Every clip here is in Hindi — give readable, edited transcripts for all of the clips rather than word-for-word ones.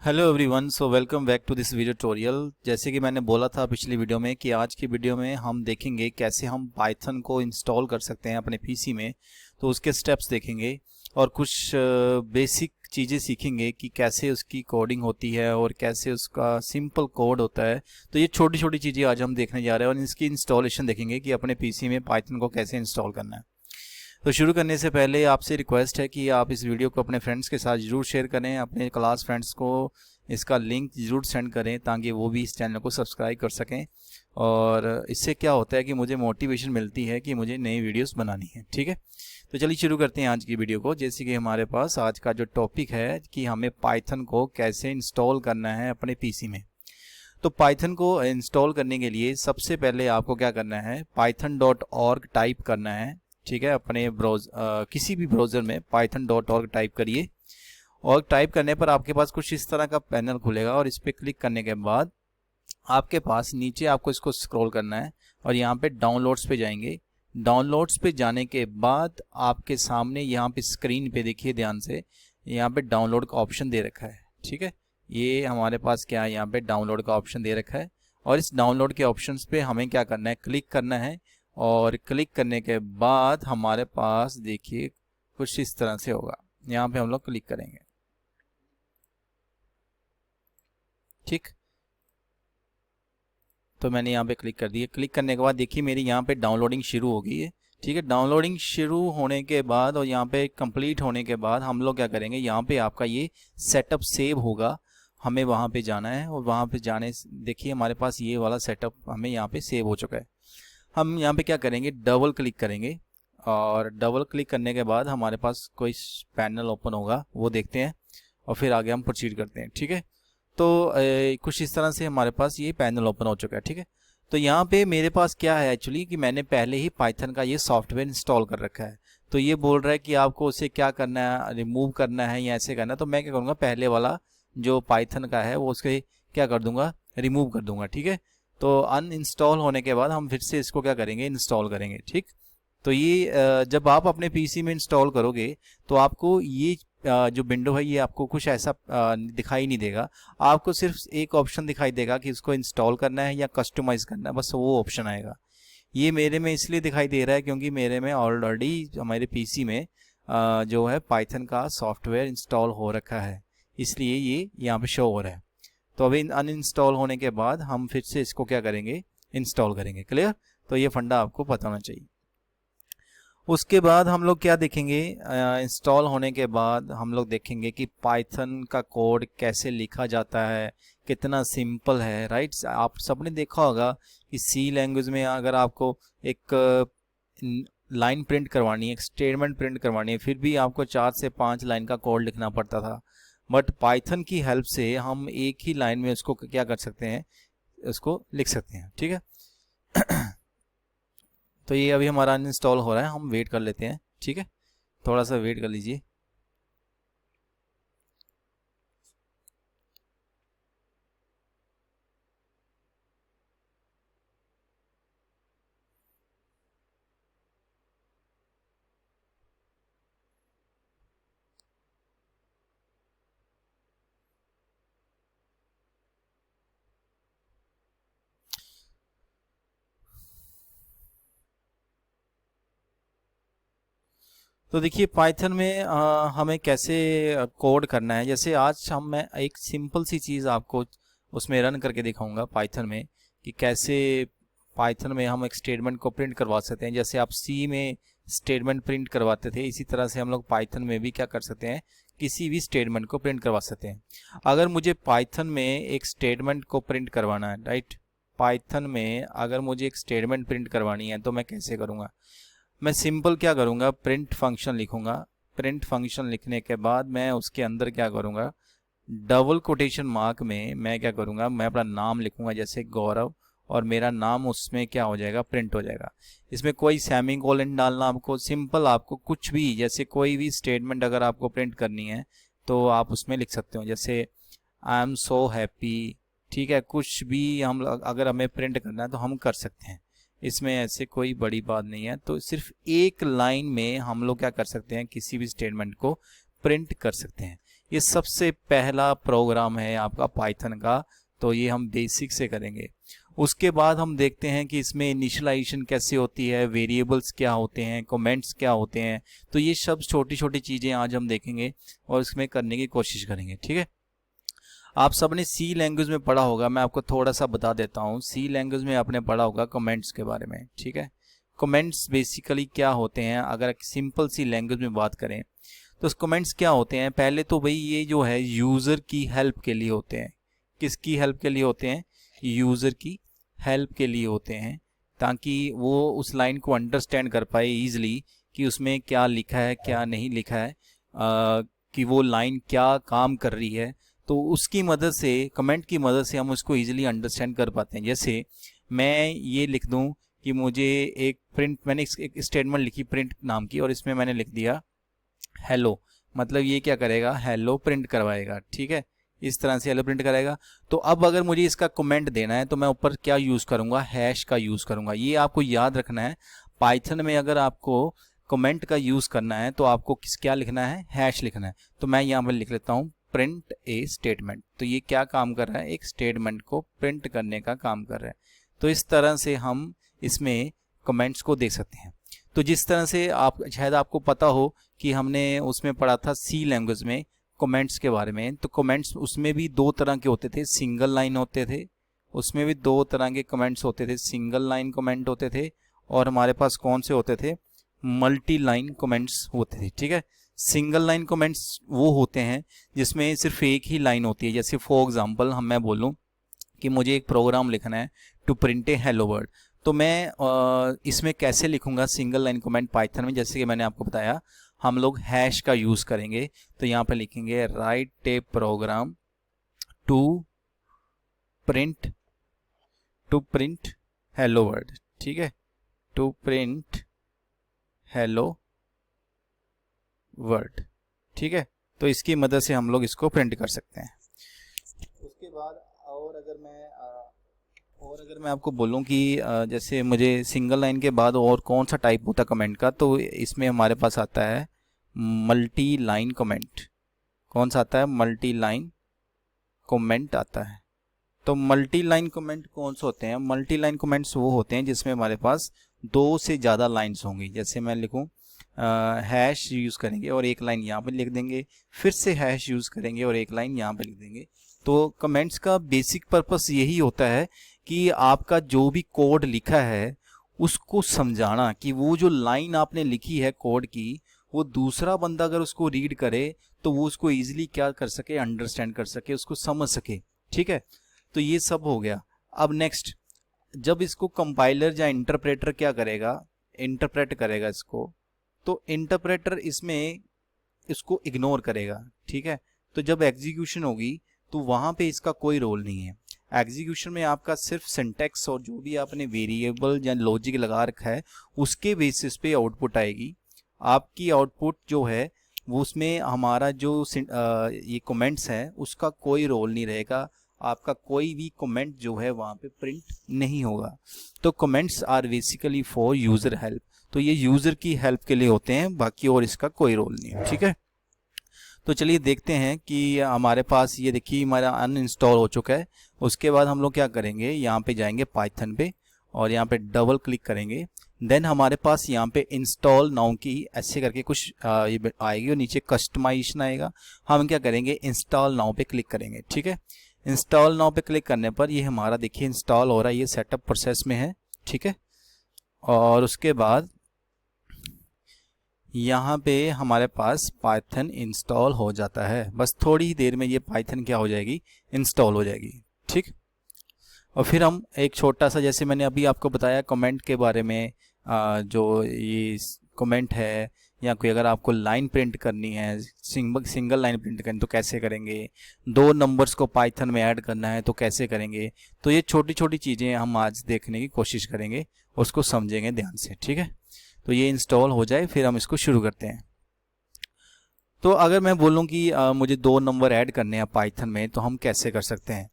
Hello everyone, so welcome back to this video tutorial. जैसे कि मैंने बोला था पिछली वीडियो में कि आज की वीडियो में हम देखेंगे कैसे हम पाइथन को इंस्टॉल कर सकते हैं अपने पीसी में। तो उसके स्टेप्स देखेंगे और कुछ बेसिक चीज़ें सीखेंगे कि कैसे उसकी कोडिंग होती है और कैसे उसका सिंपल कोड होता है। तो ये छोटी छोटी चीज़ें आज हम देखने जा रहे हैं और इसकी इंस्टॉलेशन देखेंगे कि अपने पीसी में पाइथन को कैसे इंस्टॉल करना है। तो शुरू करने से पहले आपसे रिक्वेस्ट है कि आप इस वीडियो को अपने फ्रेंड्स के साथ ज़रूर शेयर करें, अपने क्लास फ्रेंड्स को इसका लिंक ज़रूर सेंड करें ताकि वो भी इस चैनल को सब्सक्राइब कर सकें। और इससे क्या होता है कि मुझे मोटिवेशन मिलती है कि मुझे नई वीडियोस बनानी है। ठीक है, तो चलिए शुरू करते हैं आज की वीडियो को। जैसे कि हमारे पास आज का जो टॉपिक है कि हमें पाइथन को कैसे इंस्टॉल करना है अपने पीसी में। तो पाइथन को इंस्टॉल करने के लिए सबसे पहले आपको क्या करना है, python.org टाइप करना है। ठीक है, अपने किसी भी ब्राउज़र में python.org टाइप करिए और टाइप करने पर आपके पास कुछ इस तरह का पैनल खुलेगा और इस पर क्लिक करने के बाद आपके पास नीचे आपको इसको स्क्रॉल करना है और यहाँ पे डाउनलोड्स पे जाएंगे। डाउनलोड्स पे जाने के बाद आपके सामने यहाँ पे स्क्रीन पे देखिए ध्यान से, यहाँ पे डाउनलोड का ऑप्शन दे रखा है। ठीक है, ये हमारे पास क्या है, यहाँ पे डाउनलोड का ऑप्शन दे रखा है और इस डाउनलोड के ऑप्शंस पे हमें क्या करना है, क्लिक करना है। और क्लिक करने के बाद हमारे पास देखिए कुछ इस तरह से होगा, यहाँ पे हम लोग क्लिक करेंगे। ठीक, तो मैंने यहाँ पे क्लिक कर दिया। क्लिक करने के बाद देखिए मेरी यहाँ पे डाउनलोडिंग शुरू हो गई है। ठीक है, डाउनलोडिंग शुरू होने के बाद और यहाँ पे कंप्लीट होने के बाद हम लोग क्या करेंगे, यहाँ पे आपका ये सेटअप सेव होगा, हमें वहाँ पे जाना है और वहाँ पे जाने देखिए हमारे पास ये वाला सेटअप हमें यहाँ पे सेव हो चुका है। हम यहाँ पे क्या करेंगे, डबल क्लिक करेंगे और डबल क्लिक करने के बाद हमारे पास कोई पैनल ओपन होगा, वो देखते हैं और फिर आगे हम प्रोसीड करते हैं। ठीक है, तो कुछ इस तरह से हमारे पास ये पैनल ओपन हो चुका है। ठीक है, तो यहाँ पे मेरे पास क्या है एक्चुअली कि मैंने पहले ही पाइथन का ये सॉफ्टवेयर इंस्टॉल कर रखा है। तो ये बोल रहा है कि आपको उसे क्या करना है, रिमूव करना है या ऐसे करना है। तो मैं क्या करूँगा, पहले वाला जो पाइथन का है वो उसके क्या कर दूंगा, रिमूव कर दूंगा। ठीक है, तो अनइंस्टॉल होने के बाद हम फिर से इसको क्या करेंगे, इंस्टॉल करेंगे। ठीक, तो ये जब आप अपने पीसी में इंस्टॉल करोगे तो आपको ये जो विंडो है ये आपको कुछ ऐसा दिखाई नहीं देगा। आपको सिर्फ एक ऑप्शन दिखाई देगा कि इसको इंस्टॉल करना है या कस्टमाइज करना है, बस वो ऑप्शन आएगा। ये मेरे में इसलिए दिखाई दे रहा है क्योंकि मेरे में ऑलरेडी हमारे पीसी में जो है पाइथन का सॉफ्टवेयर इंस्टॉल हो रखा है, इसलिए ये यहाँ पे शो हो रहा है। तो अभी अनइंस्टॉल होने के बाद हम फिर से इसको क्या करेंगे, इंस्टॉल करेंगे। क्लियर, तो ये फंडा आपको पता होना चाहिए। उसके बाद हम लोग क्या देखेंगे, इंस्टॉल होने के बाद हम लोग देखेंगे कि पाइथन का कोड कैसे लिखा जाता है, कितना सिंपल है। राइट, आप सबने देखा होगा कि सी लैंग्वेज में अगर आपको एक लाइन प्रिंट करवानी है, एक स्टेटमेंट प्रिंट करवानी है, फिर भी आपको 4 से 5 लाइन का कोड लिखना पड़ता था। बट पाइथन की हेल्प से हम एक ही लाइन में उसको क्या कर सकते हैं, उसको लिख सकते हैं। ठीक है, तो ये अभी हमारा अनइंस्टॉल हो रहा है, हम वेट कर लेते हैं। ठीक है, थोड़ा सा वेट कर लीजिए। तो देखिए पाइथन में हमें कैसे कोड करना है। जैसे आज मैं एक सिंपल सी चीज़ आपको उसमें रन करके दिखाऊंगा पाइथन में कि कैसे पाइथन में हम एक स्टेटमेंट को प्रिंट करवा सकते हैं। जैसे आप सी में स्टेटमेंट प्रिंट करवाते थे, इसी तरह से हम लोग पाइथन में भी क्या कर सकते हैं, किसी भी स्टेटमेंट को प्रिंट करवा सकते हैं। अगर मुझे पाइथन में एक स्टेटमेंट को प्रिंट करवाना है, राइट, पाइथन में अगर मुझे एक स्टेटमेंट प्रिंट करवानी है तो मैं कैसे करूँगा, मैं सिंपल क्या करूँगा, प्रिंट फंक्शन लिखूँगा। प्रिंट फंक्शन लिखने के बाद मैं उसके अंदर क्या करूँगा, डबल कोटेशन मार्क में मैं क्या करूँगा, मैं अपना नाम लिखूँगा जैसे गौरव, और मेरा नाम उसमें क्या हो जाएगा, प्रिंट हो जाएगा। इसमें कोई सेमीकोलन डालना, आपको सिंपल आपको कुछ भी, जैसे कोई भी स्टेटमेंट अगर आपको प्रिंट करनी है तो आप उसमें लिख सकते हो, जैसे आई एम सो हैप्पी। ठीक है, कुछ भी हम अगर हमें प्रिंट करना है तो हम कर सकते हैं, इसमें ऐसे कोई बड़ी बात नहीं है। तो सिर्फ एक लाइन में हम लोग क्या कर सकते हैं, किसी भी स्टेटमेंट को प्रिंट कर सकते हैं। ये सबसे पहला प्रोग्राम है आपका पाइथन का, तो ये हम बेसिक से करेंगे। उसके बाद हम देखते हैं कि इसमें इनिशियलाइजेशन कैसे होती है, वेरिएबल्स क्या होते हैं, कमेंट्स क्या होते हैं। तो ये सब छोटी छोटी चीज़ें आज हम देखेंगे और इसमें करने की कोशिश करेंगे, ठीक है। आप सब ने सी लैंग्वेज में पढ़ा होगा, मैं आपको थोड़ा सा बता देता हूँ। सी लैंग्वेज में आपने पढ़ा होगा कमेंट्स के बारे में, ठीक है। कमेंट्स बेसिकली क्या होते हैं, अगर सिंपल सी लैंग्वेज में बात करें तो कमेंट्स क्या होते हैं। पहले तो भाई ये जो है यूज़र की हेल्प के लिए होते हैं। किसकी हेल्प के लिए होते हैं? यूज़र की हेल्प के लिए होते हैं, ताकि वो उस लाइन को अंडरस्टैंड कर पाए ईजिली कि उसमें क्या लिखा है क्या नहीं लिखा है, कि वो लाइन क्या काम कर रही है। तो उसकी मदद से, कमेंट की मदद से हम उसको ईजिली अंडरस्टैंड कर पाते हैं। जैसे मैं ये लिख दूं कि मुझे एक प्रिंट, मैंने एक स्टेटमेंट लिखी प्रिंट नाम की और इसमें मैंने लिख दिया हेलो, मतलब ये क्या करेगा? हेलो प्रिंट करवाएगा, ठीक है। इस तरह से हेलो प्रिंट करेगा। तो अब अगर मुझे इसका कमेंट देना है तो मैं ऊपर क्या यूज़ करूँगा? हैश का यूज़ करूँगा। ये आपको याद रखना है, पाइथन में अगर आपको कमेंट का यूज़ करना है तो आपको क्या लिखना है? हैश लिखना है। तो मैं यहाँ पर लिख लेता हूँ प्रिंट ए स्टेटमेंट। तो ये क्या काम कर रहा है? एक स्टेटमेंट को प्रिंट करने का काम कर रहा है। तो इस तरह से हम इसमें कमेंट्स को देख सकते हैं। तो जिस तरह से आप शायद आपको पता हो कि हमने उसमें पढ़ा था सी लैंग्वेज में कमेंट्स के बारे में। तो कमेंट्स उसमें भी दो तरह के होते थे, सिंगल लाइन होते थे, उसमें भी दो तरह के कमेंट्स होते थे, सिंगल लाइन कमेंट होते थे और हमारे पास कौन से होते थे? मल्टी लाइन कमेंट्स होते थे, ठीक है। सिंगल लाइन कमेंट्स वो होते हैं जिसमें सिर्फ एक ही लाइन होती है। जैसे फॉर एग्जांपल मैं बोलूं कि मुझे एक प्रोग्राम लिखना है to print a hello world, तो मैं इसमें कैसे लिखूंगा सिंगल लाइन कमेंट पाइथन में? जैसे कि मैंने आपको बताया, हम लोग हैश का यूज़ करेंगे। तो यहाँ पे लिखेंगे write a program to print hello world, ठीक है, टू प्रिंट हेलो वर्ल्ड, ठीक है। तो इसकी मदद से हम लोग इसको प्रिंट कर सकते हैं। उसके बाद और अगर मैं आपको बोलूं कि जैसे मुझे सिंगल लाइन के बाद और कौन सा टाइप होता है कमेंट का, तो इसमें हमारे पास आता है मल्टी लाइन कमेंट। कौन सा आता है? मल्टी लाइन कमेंट आता है। तो मल्टी लाइन कमेंट कौन से होते हैं? मल्टी लाइन कमेंट्स वो होते हैं जिसमें हमारे पास दो से ज़्यादा लाइन्स होंगी। जैसे मैं लिखूं हैश यूज़ करेंगे और एक लाइन यहाँ पर लिख देंगे, फिर से हैश यूज़ करेंगे और एक लाइन यहाँ पर लिख देंगे। तो कमेंट्स का बेसिक पर्पस यही होता है कि आपका जो भी कोड लिखा है उसको समझाना, कि वो जो लाइन आपने लिखी है कोड की, वो दूसरा बंदा अगर उसको रीड करे तो वो उसको ईजिली क्या कर सके? अंडरस्टैंड कर सके, उसको समझ सके, ठीक है। तो ये सब हो गया। अब नेक्स्ट, जब इसको कंपाइलर या इंटरप्रेटर क्या करेगा? इंटरप्रेट करेगा इसको, तो इंटरप्रेटर इसमें इसको इग्नोर करेगा, ठीक है। तो जब एग्जीक्यूशन होगी तो वहाँ पे इसका कोई रोल नहीं है। एग्जीक्यूशन में आपका सिर्फ सिंटैक्स और जो भी आपने वेरिएबल या लॉजिक लगा रखा है उसके बेसिस पे आउटपुट आएगी। आपकी आउटपुट जो है वो उसमें हमारा जो ये कमेंट्स हैं उसका कोई रोल नहीं रहेगा। आपका कोई भी कमेंट जो है वहाँ पे प्रिंट नहीं होगा। तो comments are basically for user help. तो ये यूज़र की हेल्प के लिए होते हैं, बाकी और इसका कोई रोल नहीं है, ठीक है। तो चलिए देखते हैं कि हमारे पास ये देखिए हमारा अनइंस्टॉल हो चुका है। उसके बाद हम लोग क्या करेंगे, यहाँ पे जाएंगे पाइथन पे और यहाँ पे डबल क्लिक करेंगे। देन हमारे पास यहाँ पे इंस्टॉल नाउ की ऐसे करके कुछ ये आएगी और नीचे कस्टमाइजेशन आएगा। हम क्या करेंगे, इंस्टॉल नाउ पे क्लिक करेंगे, ठीक है। इंस्टॉल नाउ पे क्लिक करने पर ये हमारा देखिए इंस्टॉल हो रहा है, ये सेटअप प्रोसेस में है, ठीक है। और उसके बाद यहाँ पे हमारे पास पाइथन इंस्टॉल हो जाता है। बस थोड़ी ही देर में ये पाइथन क्या हो जाएगी, इंस्टॉल हो जाएगी, ठीक। और फिर हम एक छोटा सा, जैसे मैंने अभी आपको बताया कमेंट के बारे में, जो ये कमेंट है या कोई अगर आपको लाइन प्रिंट करनी है, सिंगल लाइन प्रिंट करनी तो कैसे करेंगे, दो नंबर्स को पाइथन में ऐड करना है तो कैसे करेंगे। तो ये छोटी छोटी चीज़ें हम आज देखने की कोशिश करेंगे, उसको समझेंगे ध्यान से, ठीक है। तो ये इंस्टॉल हो जाए फिर हम इसको शुरू करते हैं। तो अगर मैं बोलूँ कि मुझे दो नंबर ऐड करने हैं पाइथन में तो हम कैसे कर सकते हैं।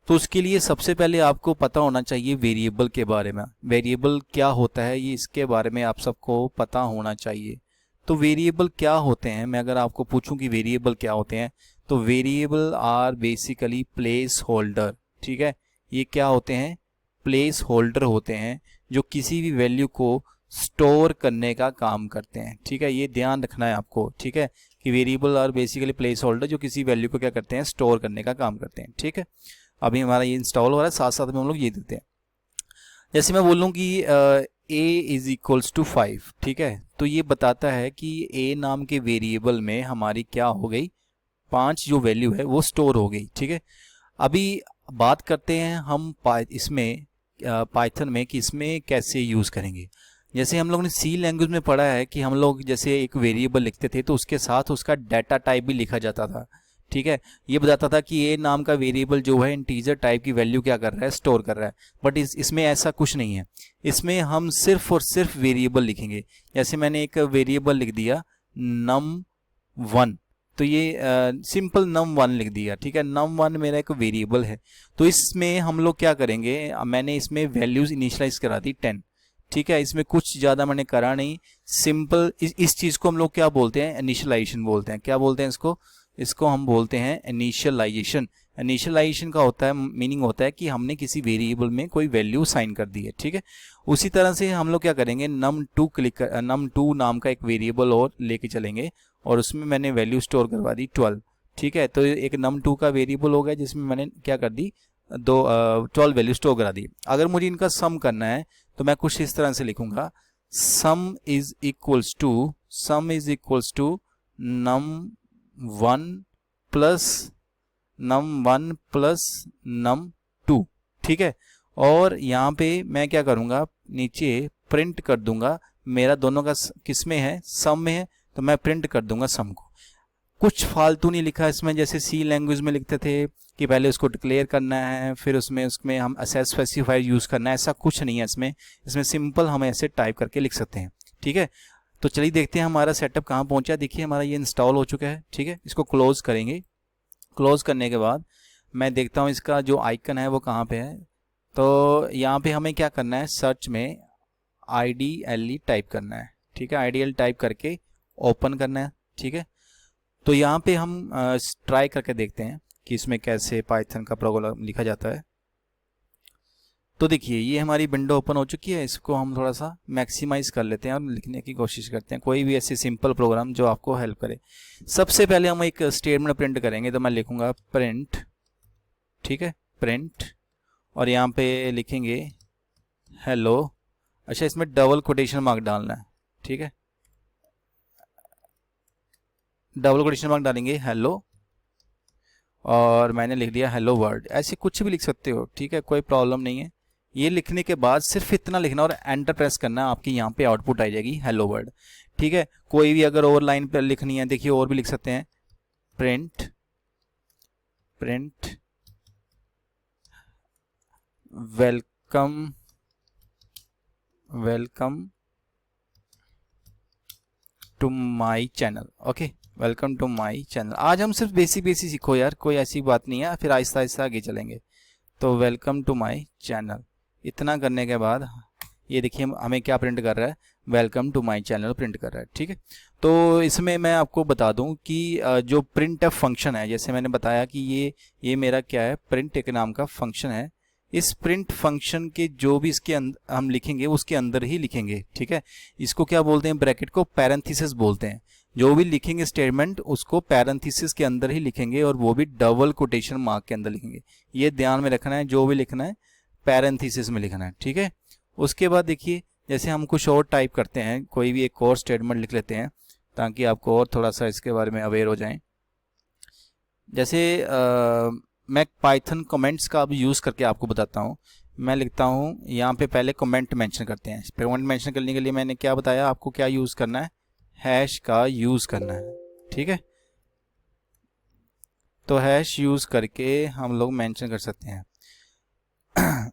तो उसके लिए सबसे पहले आपको पता होना चाहिए वेरिएबल के बारे में। वेरिएबल क्या होता है ये इसके बारे में आप सबको पता होना चाहिए। तो वेरिएबल क्या होते हैं, मैं अगर आपको पूछूं कि वेरिएबल क्या होते हैं, तो variable are basically placeholder. ठीक है, ये क्या होते हैं, प्लेस होल्डर होते हैं जो किसी भी वैल्यू को स्टोर करने का काम करते हैं। ठीक है, ये ध्यान रखना है आपको। ठीक है, कि variable are basically placeholder जो किसी वैल्यू को क्या करते हैं, स्टोर करने का काम करते हैं। ठीक है, अभी हमारा ये इंस्टॉल हो रहा है, साथ साथ में हम लोग ये देते हैं। जैसे मैं बोलूँ कि a इज इक्वल्स टू 5, ठीक है, तो ये बताता है कि a नाम के वेरिएबल में हमारी क्या हो गई, 5 जो वैल्यू है वो स्टोर हो गई। ठीक है, अभी बात करते हैं हम इसमें पाइथन में कि इसमें कैसे यूज़ करेंगे। जैसे हम लोग ने सी लैंग्वेज में पढ़ा है कि हम लोग जैसे एक वेरिएबल लिखते थे तो उसके साथ उसका डाटा टाइप भी लिखा जाता था। ठीक है, ये बताता था कि ए नाम का वेरिएबल जो है इंटीजर टाइप की वैल्यू क्या कर रहा है, स्टोर कर रहा है। बट इसमें ऐसा कुछ नहीं है, इसमें हम सिर्फ और सिर्फ वेरिएबल लिखेंगे। जैसे मैंने एक वेरिएबल लिख दिया num1, तो ये सिंपल num1 लिख दिया। ठीक है, num1 मेरा एक वेरिएबल है, तो इसमें हम लोग क्या करेंगे, मैंने इसमें वैल्यूज इनिशियलाइज करा दी 10। ठीक है, इसमें कुछ ज़्यादा मैंने करा नहीं, सिंपल इस चीज़ को हम लोग क्या बोलते हैं, इनिशियलाइजेशन बोलते हैं। क्या बोलते हैं इसको हम बोलते हैं इनिशियलाइजेशन। इनिशियलाइजेशन का होता है, मीनिंग होता है कि हमने किसी वेरिएबल में कोई वैल्यू साइन कर दी है। ठीक है, उसी तरह से हम लोग क्या करेंगे, num2 नाम का एक वेरिएबल और लेके चलेंगे और उसमें मैंने वैल्यू स्टोर करवा दी 12। ठीक है, तो एक num2 का वेरिएबल हो गया जिसमें मैंने क्या कर दी, 12 वैल्यू स्टोर करा दी। अगर मुझे इनका सम करना है तो मैं कुछ इस तरह से लिखूंगा, sum is equals to num1 plus num2। ठीक है, और यहाँ पे मैं क्या करूँगा, नीचे प्रिंट कर दूंगा, मेरा दोनों का किस में है, सम में है, तो मैं प्रिंट कर दूंगा सम को। कुछ फालतू नहीं लिखा इसमें, जैसे सी लैंग्वेज में लिखते थे कि पहले उसको डिक्लेयर करना है फिर उसमें हम असेस स्पेसिफायर यूज़ करना है, ऐसा कुछ नहीं है इसमें सिंपल हम ऐसे टाइप करके लिख सकते हैं। ठीक है, तो चलिए देखते हैं हमारा सेटअप कहाँ पहुंचा। देखिए हमारा ये इंस्टॉल हो चुका है। ठीक है, इसको क्लोज करेंगे। क्लोज करने के बाद मैं देखता हूँ इसका जो आइकन है वो कहाँ पे है। तो यहाँ पे हमें क्या करना है, सर्च में IDLE टाइप करना है। ठीक है, IDLE टाइप करके ओपन करना है। ठीक है, तो यहाँ पे हम ट्राई करके देखते हैं कि इसमें कैसे पाइथन का प्रोग्राम लिखा जाता है। तो देखिए ये हमारी विंडो ओपन हो चुकी है, इसको हम थोड़ा सा मैक्सिमाइज कर लेते हैं और लिखने की कोशिश करते हैं कोई भी ऐसे सिंपल प्रोग्राम जो आपको हेल्प करे। सबसे पहले हम एक स्टेटमेंट प्रिंट करेंगे, तो मैं लिखूंगा प्रिंट। ठीक है, प्रिंट, और यहाँ पे लिखेंगे हेलो। अच्छा, इसमें डबल कोटेशन मार्क डालना है। ठीक है, डबल कोटेशन मार्क डालेंगे हेलो, और मैंने लिख दिया हेलो वर्ल्ड। ऐसे कुछ भी लिख सकते हो, ठीक है, कोई प्रॉब्लम नहीं है। ये लिखने के बाद सिर्फ इतना लिखना और एंटर प्रेस करना, आपकी यहाँ पे आउटपुट आ जाएगी हेलो वर्ल्ड। ठीक है, कोई भी अगर और लाइन पर लिखनी है, देखिए और भी लिख सकते हैं, print welcome to my channel. Okay, welcome to my channel. आज हम सिर्फ बेसिक सीखो यार, कोई ऐसी बात नहीं है, फिर आहिस्ता आहिस्ता आगे चलेंगे। तो वेलकम टू माई चैनल, इतना करने के बाद ये देखिए हमें क्या प्रिंट कर रहा है, welcome to my channel print कर रहा है। ठीक है, तो इसमें मैं आपको बता दूं कि जो प्रिंट एफ फंक्शन है, जैसे मैंने बताया कि ये मेरा क्या है, प्रिंट एक नाम का फंक्शन है। इस प्रिंट फंक्शन के जो भी इसके हम लिखेंगे उसके अंदर ही लिखेंगे। ठीक है, इसको क्या बोलते हैं, ब्रैकेट को पैरेंथेसिस बोलते हैं। जो भी लिखेंगे स्टेटमेंट उसको पैरेंथेसिस के अंदर ही लिखेंगे, और वो भी डबल कोटेशन मार्क के अंदर लिखेंगे। ये ध्यान में रखना है, जो भी लिखना है पैरेंथेसिस में लिखना है। ठीक है, उसके बाद देखिए जैसे हम कुछ और टाइप करते हैं, कोई भी एक और स्टेटमेंट लिख लेते हैं ताकि आपको और थोड़ा सा इसके बारे में अवेयर हो जाएं। जैसे मैं पाइथन कमेंट्स का अब यूज़ करके आपको बताता हूँ। मैं लिखता हूँ यहाँ पे, पहले कमेंट मेंशन करते हैं। कमेंट मेंशन करने के लिए मैंने क्या बताया आपको, क्या यूज़ करना है, हैश का यूज़ करना है। ठीक है, तो हैश यूज़ करके हम लोग मेंशन कर सकते हैं।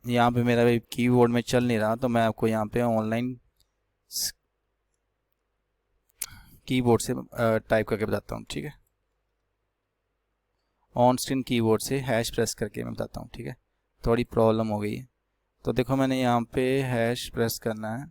यहाँ पे मेरा कीबोर्ड में चल नहीं रहा, तो मैं आपको यहाँ पे ऑनलाइन कीबोर्ड से टाइप करके बताता हूँ। ठीक है, ऑन स्क्रीन कीबोर्ड से हैश प्रेस करके मैं बताता हूँ। ठीक है, थोड़ी प्रॉब्लम हो गई है। तो देखो मैंने यहाँ पे हैश प्रेस करना है,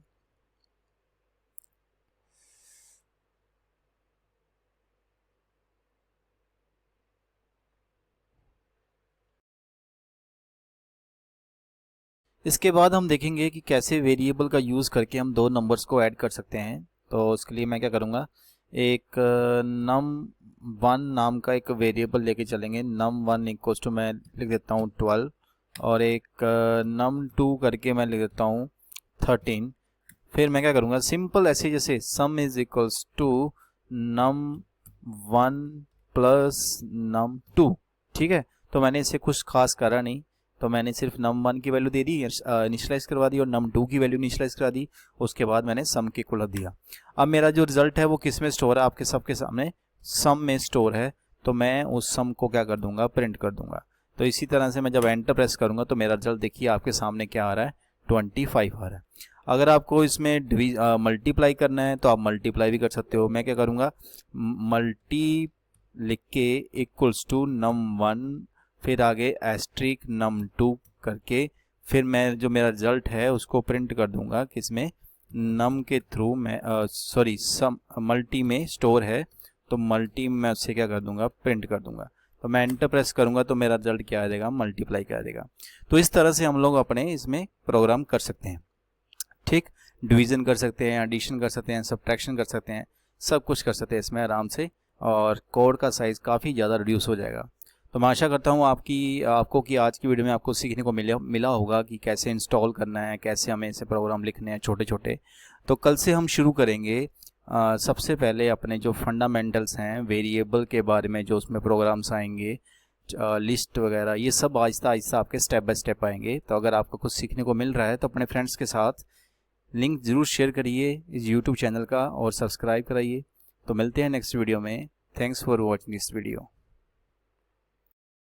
इसके बाद हम देखेंगे कि कैसे वेरिएबल का यूज़ करके हम दो नंबर्स को ऐड कर सकते हैं। तो उसके लिए मैं क्या करूँगा, एक num1 नाम का एक वेरिएबल लेके चलेंगे। num1 इक्वल्स टू मैं लिख देता हूँ 12 और एक num2 करके मैं लिख देता हूँ 13। फिर मैं क्या करूँगा, सिंपल ऐसे जैसे sum is equals to num1 plus num2, ठीक है। तो मैंने इसे कुछ खास करा नहीं, तो मैंने सिर्फ num1 की वैल्यू दे दी, इनिशियलाइज करवा दी, और num2 की वैल्यू इनिशियलाइज करा दी। उसके बाद मैंने सम के इक्वल दिया। अब मेरा जो रिजल्ट है वो किस में स्टोर है, आपके सबके सामने सम में स्टोर है। तो मैं उस सम को क्या कर दूंगा, प्रिंट कर दूंगा। तो इसी तरह से मैं जब एंटर प्रेस करूंगा तो मेरा रिजल्ट देखिए आपके सामने क्या आ रहा है, 25 आ रहा है। अगर आपको इसमें मल्टीप्लाई करना है तो आप मल्टीप्लाई भी कर सकते हो। मैं क्या करूँगा, मल्टी लिख के इक्वल्स टू num1, फिर आगे एस्ट्रिक num2 करके, फिर मैं जो मेरा रिजल्ट है उसको प्रिंट कर दूंगा किसमें, नम के थ्रू मैं सॉरी सम मल्टी में स्टोर है, तो मल्टी में उससे क्या कर दूंगा, प्रिंट कर दूंगा। तो मैं एंटर प्रेस करूंगा तो मेरा रिजल्ट क्या आ जाएगा, मल्टीप्लाई क्या आ जाएगा। तो इस तरह से हम लोग अपने इसमें प्रोग्राम कर सकते हैं, ठीक। डिवीज़न कर सकते हैं, एडिशन कर सकते हैं, सब्ट्रैक्शन कर सकते हैं, सब कुछ कर सकते हैं इसमें आराम से, और कोड का साइज़ काफ़ी ज़्यादा रिड्यूस हो जाएगा। तो मैं आशा करता हूँ आपको कि आज की वीडियो में आपको सीखने को मिला होगा कि कैसे इंस्टॉल करना है, कैसे हमें ऐसे प्रोग्राम लिखने हैं छोटे छोटे। तो कल से हम शुरू करेंगे सबसे पहले अपने जो फंडामेंटल्स हैं वेरिएबल के बारे में, जो उसमें प्रोग्राम्स आएंगे, लिस्ट वगैरह, ये सब आहिस्ता आहिस्ता आपके स्टेप बाय स्टेप आएंगे। तो अगर आपको कुछ सीखने को मिल रहा है तो अपने फ्रेंड्स के साथ लिंक ज़रूर शेयर करिए इस यूट्यूब चैनल का और सब्सक्राइब कराइए। तो मिलते हैं नेक्स्ट वीडियो में। Thanks for watching this video.